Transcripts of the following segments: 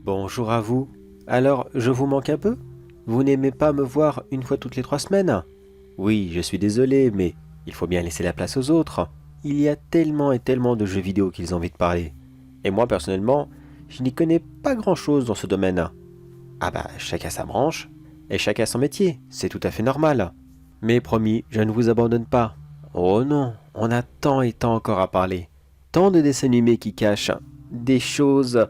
Bonjour à vous. Alors, je vous manque un peu? Vous n'aimez pas me voir une fois toutes les 3 semaines? Oui, je suis désolé, mais il faut bien laisser la place aux autres. Il y a tellement et tellement de jeux vidéo qu'ils ont envie de parler. Et moi, personnellement, je n'y connais pas grand-chose dans ce domaine. Ah bah, chacun sa branche, et chacun son métier, c'est tout à fait normal. Mais promis, je ne vous abandonne pas. Oh non, on a tant et tant encore à parler. Tant de dessins animés qui cachent des choses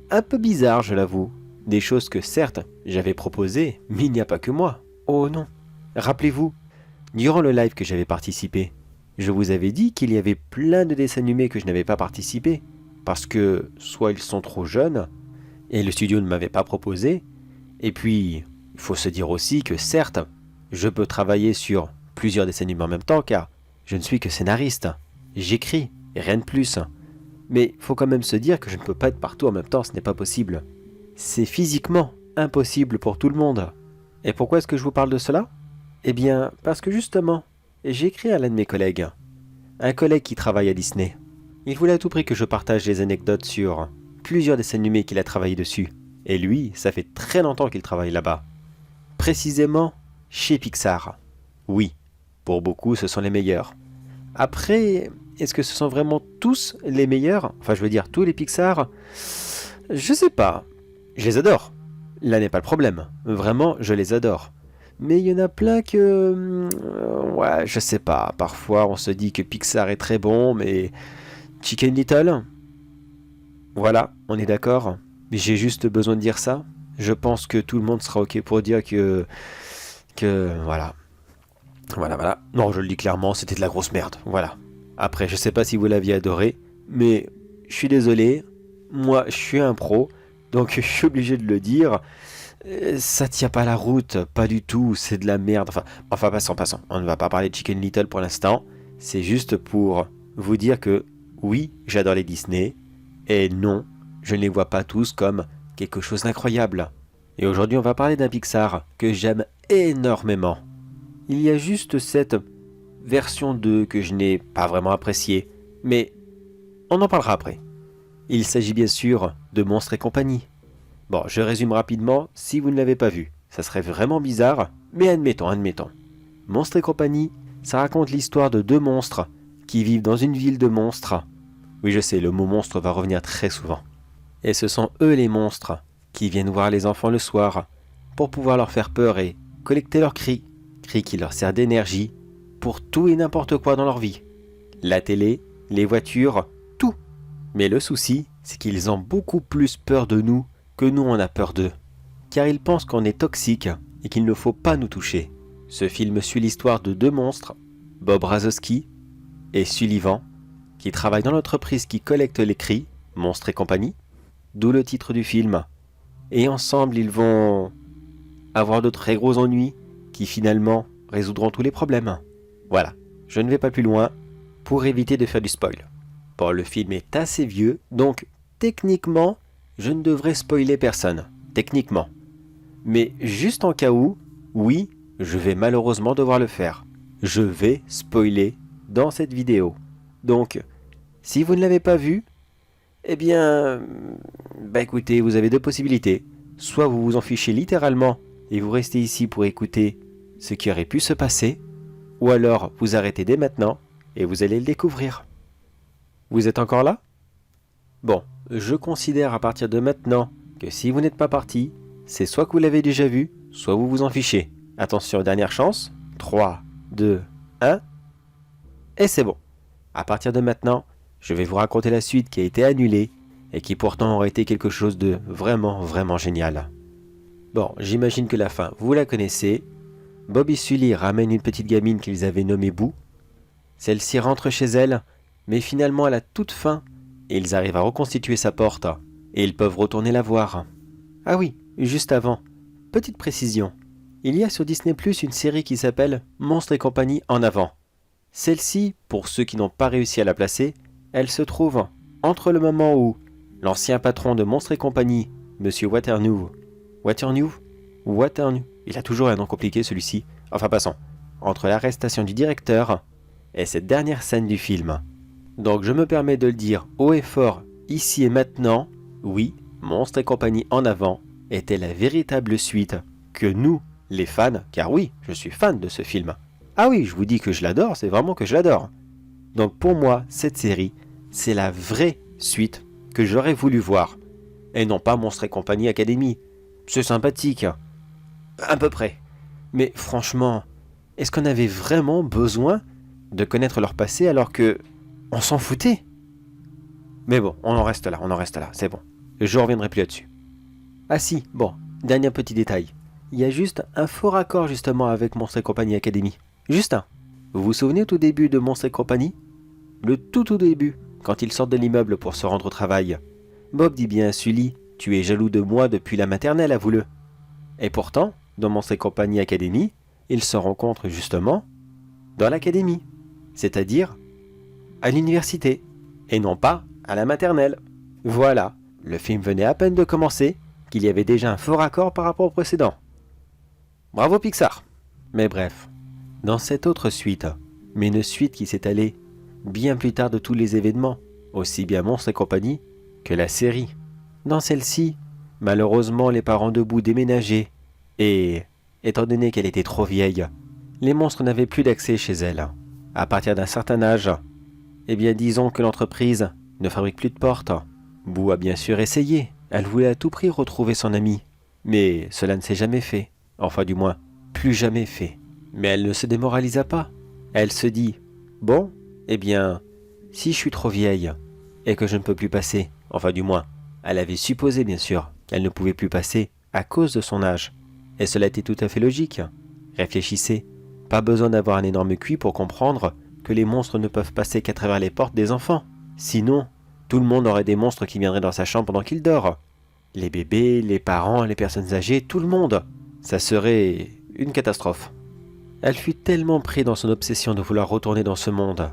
un peu bizarres, je l'avoue. Des choses que certes, j'avais proposées, mais il n'y a pas que moi. Oh non. Rappelez-vous, durant le live que j'avais participé, je vous avais dit qu'il y avait plein de dessins animés que je n'avais pas participé, parce que soit ils sont trop jeunes, et le studio ne m'avait pas proposé, et puis, il faut se dire aussi que certes, je peux travailler sur plusieurs dessins animés en même temps, car je ne suis que scénariste. J'écris, et rien de plus. Mais il faut quand même se dire que je ne peux pas être partout en même temps, ce n'est pas possible. C'est physiquement impossible pour tout le monde. Et pourquoi est-ce que je vous parle de cela? Eh bien, parce que justement, j'ai écrit à l'un de mes collègues, un collègue qui travaille à Disney. Il voulait à tout prix que je partage des anecdotes sur plusieurs dessins animés qu'il a travaillé dessus. Et lui, ça fait très longtemps qu'il travaille là-bas. Précisément chez Pixar. Oui, pour beaucoup, ce sont les meilleurs. Après, est-ce que ce sont vraiment tous les meilleurs? Enfin, je veux dire, tous les Pixar? Je sais pas. Je les adore. Là n'est pas le problème. Vraiment, je les adore. Mais il y en a plein que... ouais, je sais pas. Parfois, on se dit que Pixar est très bon, mais... Chicken Little? Voilà, on est d'accord. Mais j'ai juste besoin de dire ça. Je pense que tout le monde sera ok pour dire que... voilà. Voilà. Non, je le dis clairement, c'était de la grosse merde. Voilà. Après, je sais pas si vous l'aviez adoré, mais je suis désolé. Moi, je suis un pro, donc je suis obligé de le dire. Ça tient pas la route, pas du tout, c'est de la merde. Enfin, passons. On ne va pas parler de Chicken Little pour l'instant. C'est juste pour vous dire que oui, j'adore les Disney, et non, je ne les vois pas tous comme quelque chose d'incroyable. Et aujourd'hui, on va parler d'un Pixar que j'aime énormément. Il y a juste cette version 2 que je n'ai pas vraiment appréciée, mais on en parlera après. Il s'agit bien sûr de Monstres et compagnie. Bon, je résume rapidement si vous ne l'avez pas vu. Ça serait vraiment bizarre, mais admettons. Monstres et compagnie, ça raconte l'histoire de deux monstres qui vivent dans une ville de monstres. Oui, je sais, le mot monstre va revenir très souvent. Et ce sont eux les monstres qui viennent voir les enfants le soir pour pouvoir leur faire peur et collecter leurs cris qui leur sert d'énergie pour tout et n'importe quoi dans leur vie. La télé, les voitures, tout. Mais le souci, c'est qu'ils ont beaucoup plus peur de nous que nous on a peur d'eux. Car ils pensent qu'on est toxique et qu'il ne faut pas nous toucher. Ce film suit l'histoire de deux monstres, Bob Razowski et Sullivan, qui travaillent dans l'entreprise qui collecte les cris, Monstres et compagnie, d'où le titre du film. Et ensemble, ils vont avoir de très gros ennuis qui finalement résoudront tous les problèmes. Voilà, je ne vais pas plus loin pour éviter de faire du spoil. Bon, le film est assez vieux, donc techniquement, je ne devrais spoiler personne. Techniquement. Mais juste en cas où, oui, je vais malheureusement devoir le faire. Je vais spoiler dans cette vidéo. Donc, si vous ne l'avez pas vu, eh bien, écoutez, vous avez deux possibilités. Soit vous vous en fichez littéralement et vous restez ici pour écouter ce qui aurait pu se passer, ou alors vous arrêtez dès maintenant et vous allez le découvrir. Vous êtes encore là? Bon, je considère à partir de maintenant que si vous n'êtes pas parti, c'est soit que vous l'avez déjà vu, soit vous vous en fichez. Attention, dernière chance. 3, 2, 1. Et c'est bon. À partir de maintenant, je vais vous raconter la suite qui a été annulée et qui pourtant aurait été quelque chose de vraiment génial. Bon, j'imagine que la fin, vous la connaissez. Bob et Sully ramènent une petite gamine qu'ils avaient nommée Boo. Celle-ci rentre chez elle, mais finalement à la toute fin, ils arrivent à reconstituer sa porte et ils peuvent retourner la voir. Ah oui, juste avant, petite précision. Il y a sur Disney+ une série qui s'appelle Monstres et compagnie en avant. Celle-ci, pour ceux qui n'ont pas réussi à la placer, elle se trouve entre le moment où l'ancien patron de Monstres et compagnie, Monsieur Waternou, il a toujours un nom compliqué celui-ci. Enfin passons. Entre l'arrestation du directeur et cette dernière scène du film. Donc je me permets de le dire haut et fort, ici et maintenant, oui, Monstres et compagnie en avant était la véritable suite que nous, les fans, car oui, je suis fan de ce film. Ah oui, je vous dis que je l'adore, c'est vraiment que je l'adore. Donc pour moi, cette série, c'est la vraie suite que j'aurais voulu voir. Et non pas Monstres et compagnie Academy. C'est sympathique, à peu près. Mais franchement, est-ce qu'on avait vraiment besoin de connaître leur passé alors que on s'en foutait? Mais bon, on en reste là, c'est bon. Je reviendrai plus là-dessus. Ah si, bon, dernier petit détail. Il y a juste un faux raccord justement avec Monstres et compagnie Academy. Juste un. Vous vous souvenez au tout début de Monstres et compagnie? Le tout début, quand ils sortent de l'immeuble pour se rendre au travail. Bob dit bien à Sully, tu es jaloux de moi depuis la maternelle, avoue-le. Et pourtant, dans Monstres et compagnie Academy, ils se rencontrent justement dans l'académie, c'est-à-dire à l'université, et non pas à la maternelle. Voilà, le film venait à peine de commencer, qu'il y avait déjà un faux raccord par rapport au précédent. Bravo Pixar. Mais bref, dans cette autre suite, mais une suite qui s'est allée bien plus tard de tous les événements, aussi bien Monstres et compagnie que la série. Dans celle-ci, malheureusement les parents de Boo déménageaient, et étant donné qu'elle était trop vieille, les monstres n'avaient plus d'accès chez elle. À partir d'un certain âge, eh bien disons que l'entreprise ne fabrique plus de portes. Boo a bien sûr essayé, elle voulait à tout prix retrouver son ami, mais cela ne s'est jamais fait, enfin du moins, plus jamais fait. Mais elle ne se démoralisa pas, elle se dit, bon, eh bien, si je suis trop vieille, et que je ne peux plus passer, enfin du moins, elle avait supposé bien sûr qu'elle ne pouvait plus passer à cause de son âge, et cela était tout à fait logique. Réfléchissez, pas besoin d'avoir un énorme QI pour comprendre que les monstres ne peuvent passer qu'à travers les portes des enfants. Sinon, tout le monde aurait des monstres qui viendraient dans sa chambre pendant qu'il dort. Les bébés, les parents, les personnes âgées, tout le monde. Ça serait une catastrophe. Elle fut tellement prise dans son obsession de vouloir retourner dans ce monde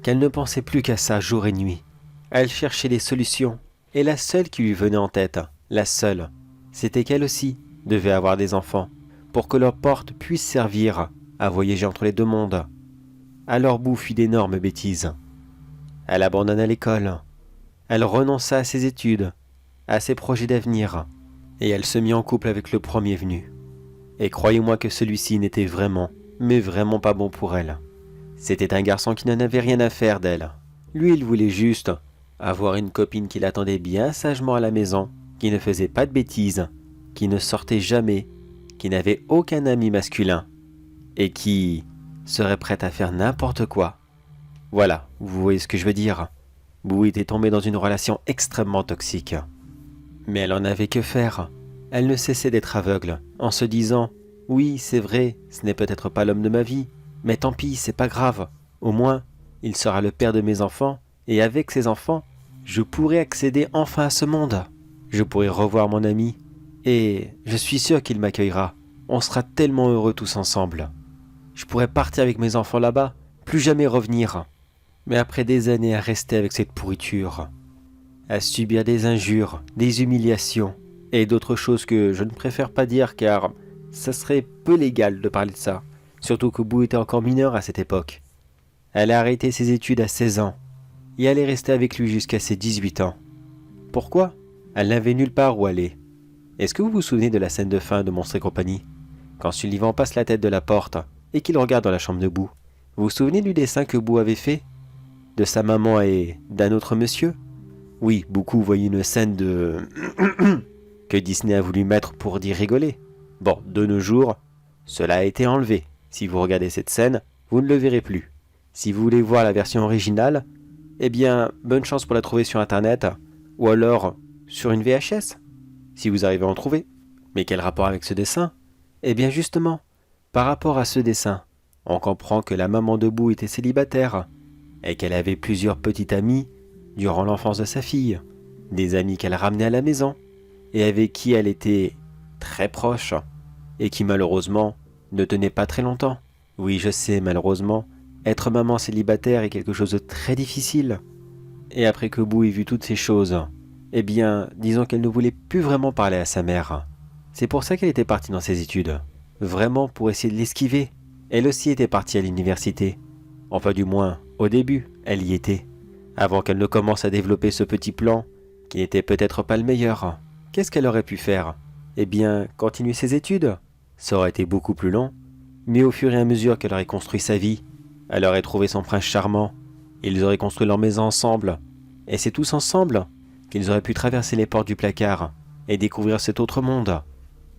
qu'elle ne pensait plus qu'à ça jour et nuit. Elle cherchait des solutions, et la seule qui lui venait en tête, la seule, c'était qu'elle aussi devait avoir des enfants, pour que leur porte puisse servir à voyager entre les deux mondes. Alors Boo fit d'énormes bêtises. Elle abandonna l'école, elle renonça à ses études, à ses projets d'avenir, et elle se mit en couple avec le premier venu. Et croyez-moi que celui-ci n'était vraiment, mais vraiment pas bon pour elle. C'était un garçon qui n'en avait rien à faire d'elle. Lui, il voulait juste avoir une copine qui l'attendait bien sagement à la maison, qui ne faisait pas de bêtises, qui ne sortait jamais, qui n'avait aucun ami masculin, et qui serait prête à faire n'importe quoi. Voilà, vous voyez ce que je veux dire. Boo était tombée dans une relation extrêmement toxique. Mais elle en avait que faire. Elle ne cessait d'être aveugle, en se disant « Oui, c'est vrai, ce n'est peut-être pas l'homme de ma vie, mais tant pis, c'est pas grave. Au moins, il sera le père de mes enfants, et avec ses enfants, je pourrai accéder enfin à ce monde. Je pourrai revoir mon ami, et je suis sûr qu'il m'accueillera. On sera tellement heureux tous ensemble. Je pourrai partir avec mes enfants là-bas, plus jamais revenir. » Mais après des années à rester avec cette pourriture, à subir des injures, des humiliations, et d'autres choses que je ne préfère pas dire car ça serait peu légal de parler de ça, surtout que Boo était encore mineur à cette époque. Elle a arrêté ses études à 16 ans, et elle est restée avec lui jusqu'à ses 18 ans. Pourquoi? Elle n'avait nulle part où aller. Est-ce que vous vous souvenez de la scène de fin de Monstres et compagnie? Quand Sullivan passe la tête de la porte et qu'il regarde dans la chambre de Boo. Vous vous souvenez du dessin que Boo avait fait? De sa maman et d'un autre monsieur? Oui, beaucoup voyaient une scène de... que Disney a voulu mettre pour dire rigoler. Bon, de nos jours, cela a été enlevé. Si vous regardez cette scène, vous ne le verrez plus. Si vous voulez voir la version originale, eh bien, bonne chance pour la trouver sur internet, ou alors sur une VHS, si vous arrivez à en trouver. Mais quel rapport avec ce dessin? Eh bien justement, par rapport à ce dessin, on comprend que la maman de Boo était célibataire, et qu'elle avait plusieurs petites amies durant l'enfance de sa fille, des amis qu'elle ramenait à la maison, et avec qui elle était très proche, et qui malheureusement ne tenaient pas très longtemps. Oui, je sais, malheureusement, être maman célibataire est quelque chose de très difficile. Et après que Boo ait vu toutes ces choses, eh bien, disons qu'elle ne voulait plus vraiment parler à sa mère. C'est pour ça qu'elle était partie dans ses études. Vraiment pour essayer de l'esquiver. Elle aussi était partie à l'université. Enfin du moins, au début, elle y était. Avant qu'elle ne commence à développer ce petit plan, qui n'était peut-être pas le meilleur. Qu'est-ce qu'elle aurait pu faire? Eh bien, continuer ses études. Ça aurait été beaucoup plus long. Mais au fur et à mesure qu'elle aurait construit sa vie, elle aurait trouvé son prince charmant. Ils auraient construit leur maison ensemble. Et c'est tous ensemble qu'ils auraient pu traverser les portes du placard et découvrir cet autre monde.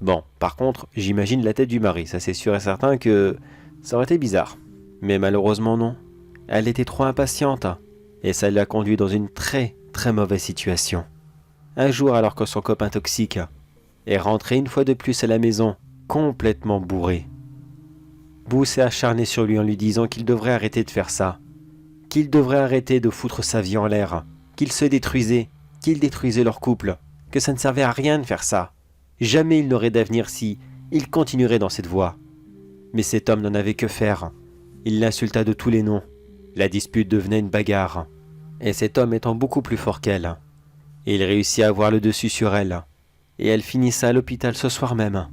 Bon, par contre, j'imagine la tête du mari, ça c'est sûr et certain que ça aurait été bizarre. Mais malheureusement non. Elle était trop impatiente et ça l'a conduit dans une très mauvaise situation. Un jour, alors que son copain toxique est rentré une fois de plus à la maison, complètement bourré, Boo s'est acharné sur lui en lui disant qu'il devrait arrêter de faire ça, qu'il devrait arrêter de foutre sa vie en l'air, qu'il se détruisait, qu'il détruisait leur couple, que ça ne servait à rien de faire ça. Jamais il n'aurait d'avenir si il continuerait dans cette voie. Mais cet homme n'en avait que faire. Il l'insulta de tous les noms. La dispute devenait une bagarre. Et cet homme étant beaucoup plus fort qu'elle, il réussit à avoir le dessus sur elle. Et elle finissa à l'hôpital ce soir même.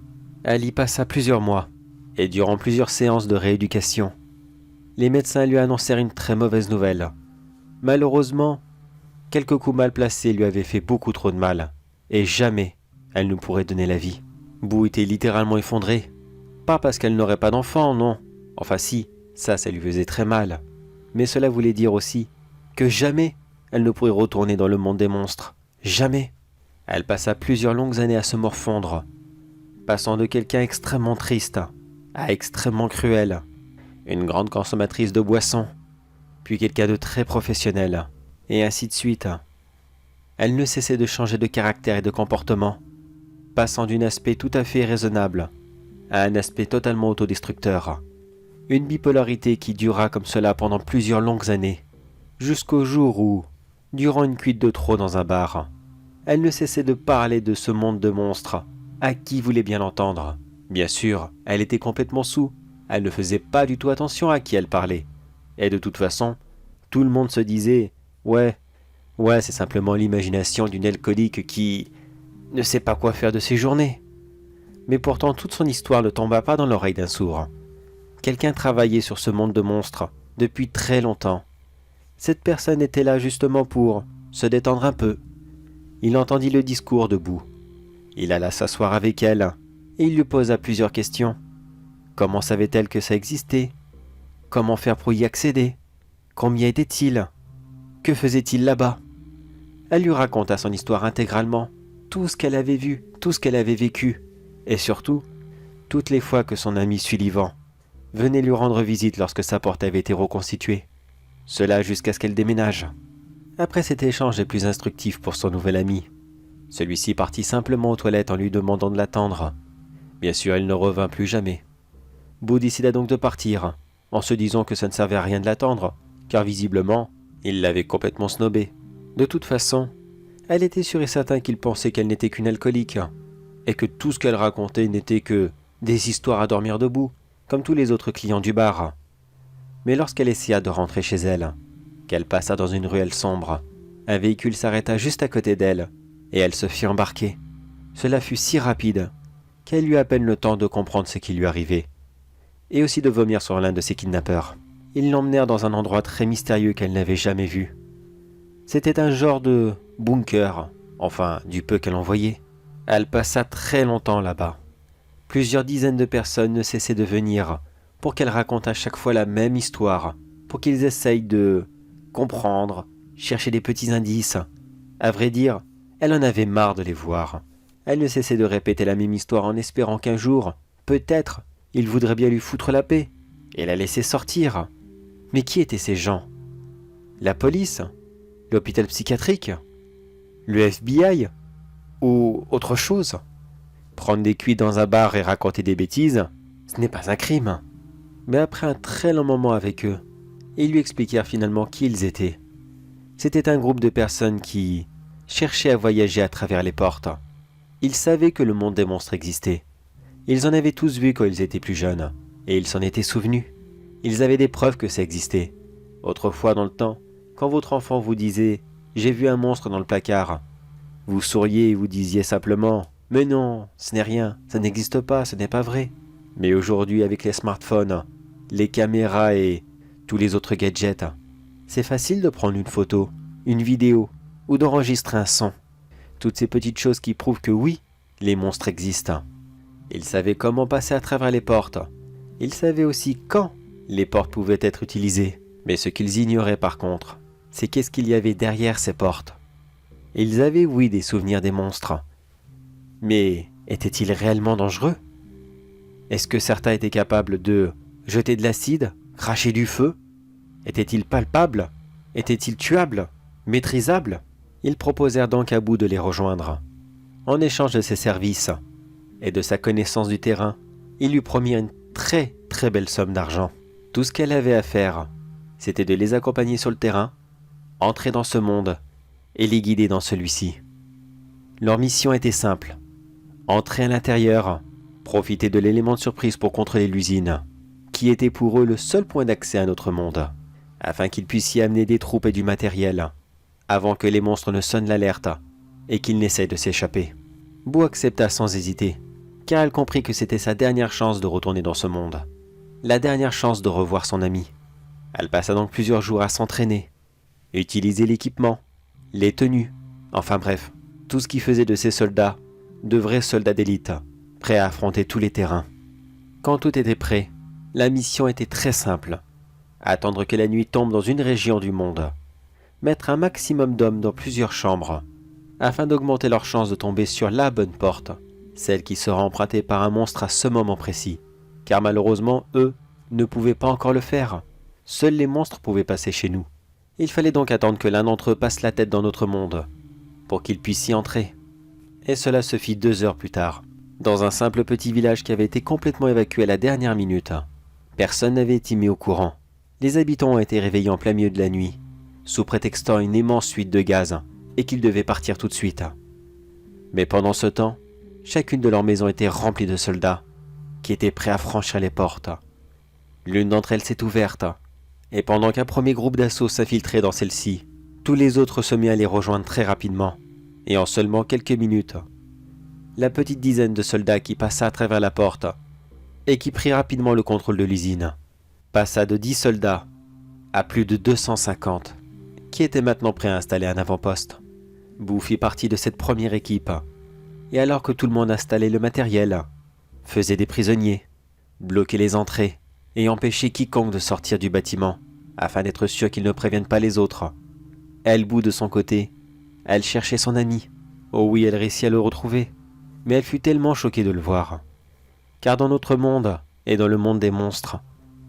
Elle y passa plusieurs mois, et durant plusieurs séances de rééducation. Les médecins lui annoncèrent une très mauvaise nouvelle. Malheureusement, quelques coups mal placés lui avaient fait beaucoup trop de mal, et jamais elle ne pourrait donner la vie. Boo était littéralement effondrée. Pas parce qu'elle n'aurait pas d'enfant, non. Enfin si, ça lui faisait très mal. Mais cela voulait dire aussi que jamais elle ne pourrait retourner dans le monde des monstres. Jamais. Elle passa plusieurs longues années à se morfondre, passant de quelqu'un extrêmement triste à extrêmement cruel, une grande consommatrice de boissons, puis quelqu'un de très professionnel, et ainsi de suite. Elle ne cessait de changer de caractère et de comportement, passant d'un aspect tout à fait raisonnable à un aspect totalement autodestructeur. Une bipolarité qui dura comme cela pendant plusieurs longues années, jusqu'au jour où, durant une cuite de trop dans un bar, elle ne cessait de parler de ce monde de monstres, à qui voulait bien l'entendre. Bien sûr, elle était complètement saoule, elle ne faisait pas du tout attention à qui elle parlait. Et de toute façon, tout le monde se disait « Ouais, c'est simplement l'imagination d'une alcoolique qui ne sait pas quoi faire de ses journées. » Mais pourtant, toute son histoire ne tomba pas dans l'oreille d'un sourd. Quelqu'un travaillait sur ce monde de monstres depuis très longtemps. Cette personne était là justement pour se détendre un peu. Il entendit le discours de Boo. Il alla s'asseoir avec elle et il lui posa plusieurs questions. Comment savait-elle que ça existait? Comment faire pour y accéder? Combien était-il? Que faisait-il là-bas? Elle lui raconta son histoire intégralement, tout ce qu'elle avait vu, tout ce qu'elle avait vécu, et surtout, toutes les fois que son ami Sullivan venait lui rendre visite lorsque sa porte avait été reconstituée. Cela jusqu'à ce qu'elle déménage. Après cet échange les plus instructifs pour son nouvel ami, celui-ci partit simplement aux toilettes en lui demandant de l'attendre. Bien sûr, il ne revint plus jamais. Boo décida donc de partir, en se disant que ça ne servait à rien de l'attendre, car visiblement, il l'avait complètement snobé. De toute façon, elle était sûre et certain qu'il pensait qu'elle n'était qu'une alcoolique, et que tout ce qu'elle racontait n'était que des histoires à dormir debout, comme tous les autres clients du bar. Mais lorsqu'elle essaya de rentrer chez elle, qu'elle passa dans une ruelle sombre, un véhicule s'arrêta juste à côté d'elle, et elle se fit embarquer. Cela fut si rapide qu'elle eut à peine le temps de comprendre ce qui lui arrivait, et aussi de vomir sur l'un de ses kidnappeurs. Ils l'emmenèrent dans un endroit très mystérieux qu'elle n'avait jamais vu. C'était un genre de bunker, enfin du peu qu'elle en voyait. Elle passa très longtemps là-bas. Plusieurs dizaines de personnes ne cessaient de venir pour qu'elle raconte à chaque fois la même histoire, pour qu'ils essayent de comprendre, chercher des petits indices. À vrai dire, elle en avait marre de les voir. Elle ne cessait de répéter la même histoire en espérant qu'un jour, peut-être, il voudrait bien lui foutre la paix et la laisser sortir. Mais qui étaient ces gens? La police? L'hôpital psychiatrique? Le FBI? Ou autre chose? Prendre des cuits dans un bar et raconter des bêtises, ce n'est pas un crime. Mais après un très long moment avec eux, ils lui expliquèrent finalement qui ils étaient. C'était un groupe de personnes qui cherchaient à voyager à travers les portes. Ils savaient que le monde des monstres existait. Ils en avaient tous vu quand ils étaient plus jeunes, et ils s'en étaient souvenus. Ils avaient des preuves que ça existait. Autrefois dans le temps, quand votre enfant vous disait « J'ai vu un monstre dans le placard », vous souriez et vous disiez simplement « Mais non, ce n'est rien, ça n'existe pas, ce n'est pas vrai. Mais aujourd'hui, avec les smartphones, les caméras et tous les autres gadgets, c'est facile de prendre une photo, une vidéo ou d'enregistrer un son. Toutes ces petites choses qui prouvent que oui, les monstres existent. Ils savaient comment passer à travers les portes. Ils savaient aussi quand les portes pouvaient être utilisées. Mais ce qu'ils ignoraient par contre, c'est qu'est-ce qu'il y avait derrière ces portes. Ils avaient oui des souvenirs des monstres. Mais étaient-ils réellement dangereux? Est-ce que certains étaient capables de jeter de l'acide, cracher du feu? Étaient-ils palpables? Étaient-ils tuables? Maîtrisables? Ils proposèrent donc à Boo de les rejoindre. En échange de ses services et de sa connaissance du terrain, il lui promit une très très belle somme d'argent. Tout ce qu'elle avait à faire, c'était de les accompagner sur le terrain, entrer dans ce monde et les guider dans celui-ci. Leur mission était simple: entrer à l'intérieur, profiter de l'élément de surprise pour contrôler l'usine, qui était pour eux le seul point d'accès à notre monde, afin qu'ils puissent y amener des troupes et du matériel, avant que les monstres ne sonnent l'alerte et qu'ils n'essayent de s'échapper. Boo accepta sans hésiter, car elle comprit que c'était sa dernière chance de retourner dans ce monde, la dernière chance de revoir son ami. Elle passa donc plusieurs jours à s'entraîner, utiliser l'équipement, les tenues, enfin bref, tout ce qui faisait de ces soldats de vrais soldats d'élite, prêts à affronter tous les terrains. Quand tout était prêt, la mission était très simple: attendre que la nuit tombe dans une région du monde, mettre un maximum d'hommes dans plusieurs chambres, afin d'augmenter leurs chances de tomber sur la bonne porte, celle qui sera empruntée par un monstre à ce moment précis, car malheureusement, eux ne pouvaient pas encore le faire. Seuls les monstres pouvaient passer chez nous. Il fallait donc attendre que l'un d'entre eux passe la tête dans notre monde, pour qu'ils puissent y entrer. Et cela se fit 2 heures plus tard, dans un simple petit village qui avait été complètement évacué à la dernière minute. Personne n'avait été mis au courant. Les habitants ont été réveillés en plein milieu de la nuit, sous prétextant une immense fuite de gaz, et qu'ils devaient partir tout de suite. Mais pendant ce temps, chacune de leurs maisons était remplie de soldats, qui étaient prêts à franchir les portes. L'une d'entre elles s'est ouverte, et pendant qu'un premier groupe d'assaut s'infiltrait dans celle-ci, tous les autres se mirent à les rejoindre très rapidement, et en seulement quelques minutes, la petite dizaine de soldats qui passa à travers la porte, et qui prit rapidement le contrôle de l'usine, passa de 10 soldats à plus de 250, qui étaient maintenant prêts à installer un avant-poste. Boo fit partie de cette première équipe, et alors que tout le monde installait le matériel, faisait des prisonniers, bloquait les entrées, et empêchait quiconque de sortir du bâtiment, afin d'être sûr qu'ils ne préviennent pas les autres, elle, Boo, de son côté, elle cherchait son ami. Oh oui, elle réussit à le retrouver, mais elle fut tellement choquée de le voir. Car dans notre monde, et dans le monde des monstres,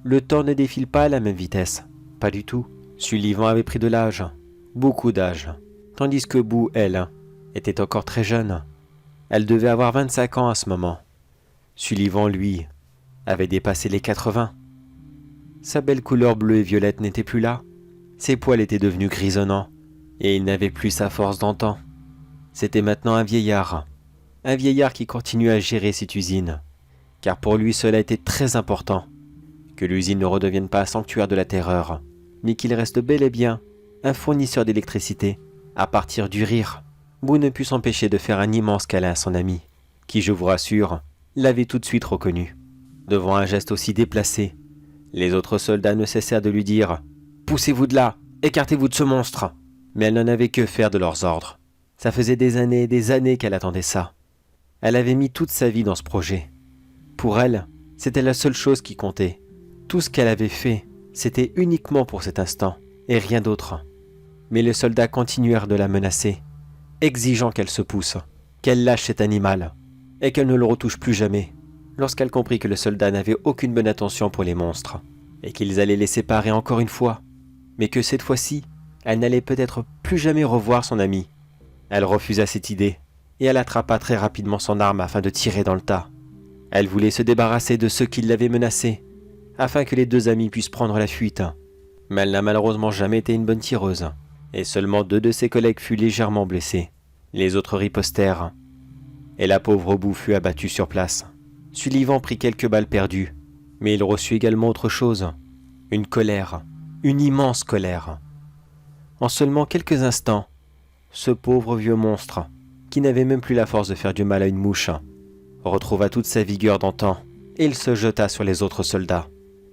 le temps ne défile pas à la même vitesse. Pas du tout. Sullivan avait pris de l'âge, beaucoup d'âge, tandis que Boo, elle, était encore très jeune. Elle devait avoir 25 ans à ce moment. Sullivan, lui, avait dépassé les 80. Sa belle couleur bleue et violette n'était plus là. Ses poils étaient devenus grisonnants, et il n'avait plus sa force d'antan. C'était maintenant un vieillard qui continuait à gérer cette usine, car pour lui cela était très important, que l'usine ne redevienne pas un sanctuaire de la terreur, mais qu'il reste bel et bien un fournisseur d'électricité à partir du rire. Boo ne put s'empêcher de faire un immense câlin à son ami, qui, je vous rassure, l'avait tout de suite reconnu. Devant un geste aussi déplacé, les autres soldats ne cessèrent de lui dire « Poussez-vous de là, écartez-vous de ce monstre !» Mais elle n'en avait que faire de leurs ordres. Ça faisait des années et des années qu'elle attendait ça. Elle avait mis toute sa vie dans ce projet. Pour elle, c'était la seule chose qui comptait. Tout ce qu'elle avait fait, c'était uniquement pour cet instant, et rien d'autre. Mais les soldats continuèrent de la menacer, exigeant qu'elle se pousse, qu'elle lâche cet animal, et qu'elle ne le retouche plus jamais. Lorsqu'elle comprit que le soldat n'avait aucune bonne attention pour les monstres, et qu'ils allaient les séparer encore une fois, mais que cette fois-ci, elle n'allait peut-être plus jamais revoir son ami. Elle refusa cette idée, et elle attrapa très rapidement son arme afin de tirer dans le tas. Elle voulait se débarrasser de ceux qui l'avaient menacée, afin que les deux amis puissent prendre la fuite. Mais elle n'a malheureusement jamais été une bonne tireuse, et seulement 2 de ses collègues furent légèrement blessés. Les autres ripostèrent, et la pauvre Boo fut abattue sur place. Sullivan prit quelques balles perdues, mais il reçut également autre chose, une colère, une immense colère. En seulement quelques instants, ce pauvre vieux monstre, qui n'avait même plus la force de faire du mal à une mouche, retrouva toute sa vigueur d'antan, et il se jeta sur les autres soldats.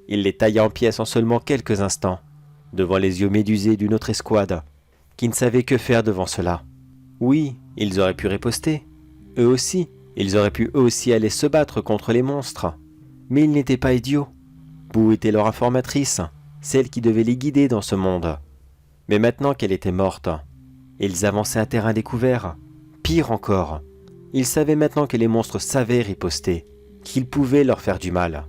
Il les tailla en pièces en seulement quelques instants, devant les yeux médusés d'une autre escouade, qui ne savait que faire devant cela. Oui, ils auraient pu riposter. Eux aussi, ils auraient pu eux aussi aller se battre contre les monstres. Mais ils n'étaient pas idiots. Boo était leur informatrice, celle qui devait les guider dans ce monde. Mais maintenant qu'elle était morte, ils avançaient à terrain découvert. Pire encore, ils savaient maintenant que les monstres savaient riposter, qu'ils pouvaient leur faire du mal.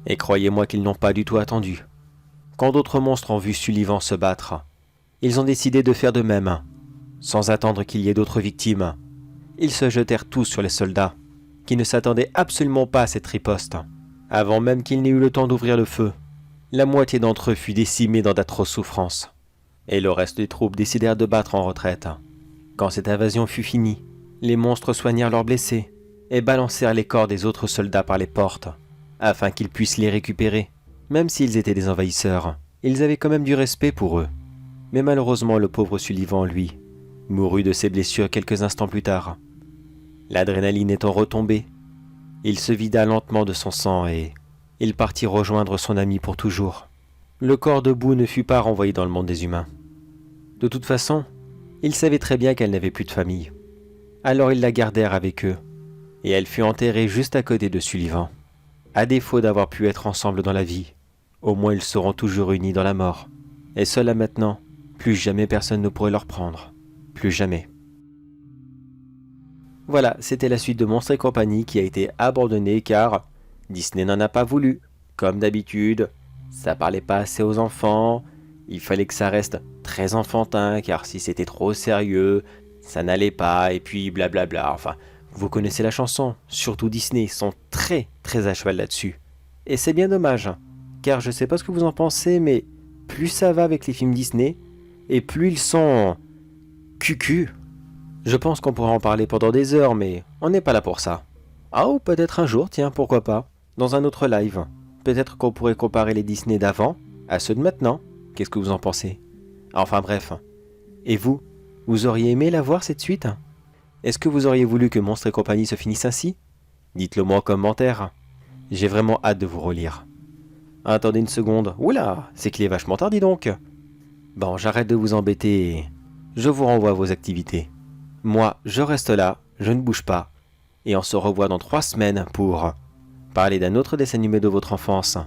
Et croyez-moi qu'ils n'ont pas du tout attendu. Quand d'autres monstres ont vu Sullivan se battre, ils ont décidé de faire de même. Sans attendre qu'il y ait d'autres victimes, ils se jetèrent tous sur les soldats, qui ne s'attendaient absolument pas à cette riposte. Avant même qu'ils n'aient eu le temps d'ouvrir le feu, la moitié d'entre eux fut décimée dans d'atroces souffrances, et le reste des troupes décidèrent de battre en retraite. Quand cette invasion fut finie, les monstres soignèrent leurs blessés, et balancèrent les corps des autres soldats par les portes, afin qu'ils puissent les récupérer. Même s'ils étaient des envahisseurs, ils avaient quand même du respect pour eux. Mais malheureusement, le pauvre Sullivan, lui, mourut de ses blessures quelques instants plus tard. L'adrénaline étant retombée, il se vida lentement de son sang et il partit rejoindre son ami pour toujours. Le corps de Boo ne fut pas renvoyé dans le monde des humains. De toute façon, il savait très bien qu'elle n'avait plus de famille. Alors ils la gardèrent avec eux, et elle fut enterrée juste à côté de Sullivan. À défaut d'avoir pu être ensemble dans la vie, au moins ils seront toujours unis dans la mort. Et cela maintenant, plus jamais personne ne pourrait leur prendre. Plus jamais. Voilà, c'était la suite de Monstres et compagnie qui a été abandonnée car Disney n'en a pas voulu. Comme d'habitude, ça parlait pas assez aux enfants, il fallait que ça reste très enfantin car si c'était trop sérieux, ça n'allait pas et puis blablabla. Enfin, vous connaissez la chanson, surtout Disney, ils sont très à cheval là-dessus. Et c'est bien dommage, car je sais pas ce que vous en pensez, mais plus ça va avec les films Disney, et plus ils sont cucu. Je pense qu'on pourrait en parler pendant des heures, mais on n'est pas là pour ça. Ah, ou peut-être un jour, tiens, pourquoi pas, dans un autre live. Peut-être qu'on pourrait comparer les Disney d'avant à ceux de maintenant. Qu'est-ce que vous en pensez? Enfin bref. Et vous, vous auriez aimé la voir cette suite? Est-ce que vous auriez voulu que Monstres et compagnie se finisse ainsi? Dites-le moi en commentaire. J'ai vraiment hâte de vous relire. Attendez une seconde. Oula, c'est qu'il est vachement tard, dis donc. Bon, j'arrête de vous embêter et je vous renvoie à vos activités. Moi, je reste là, je ne bouge pas. Et on se revoit dans 3 semaines pour parler d'un autre dessin animé de votre enfance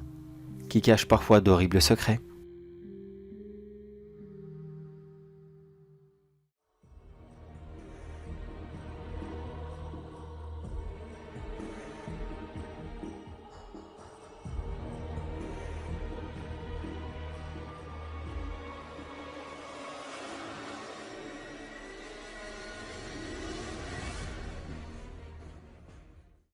qui cache parfois d'horribles secrets.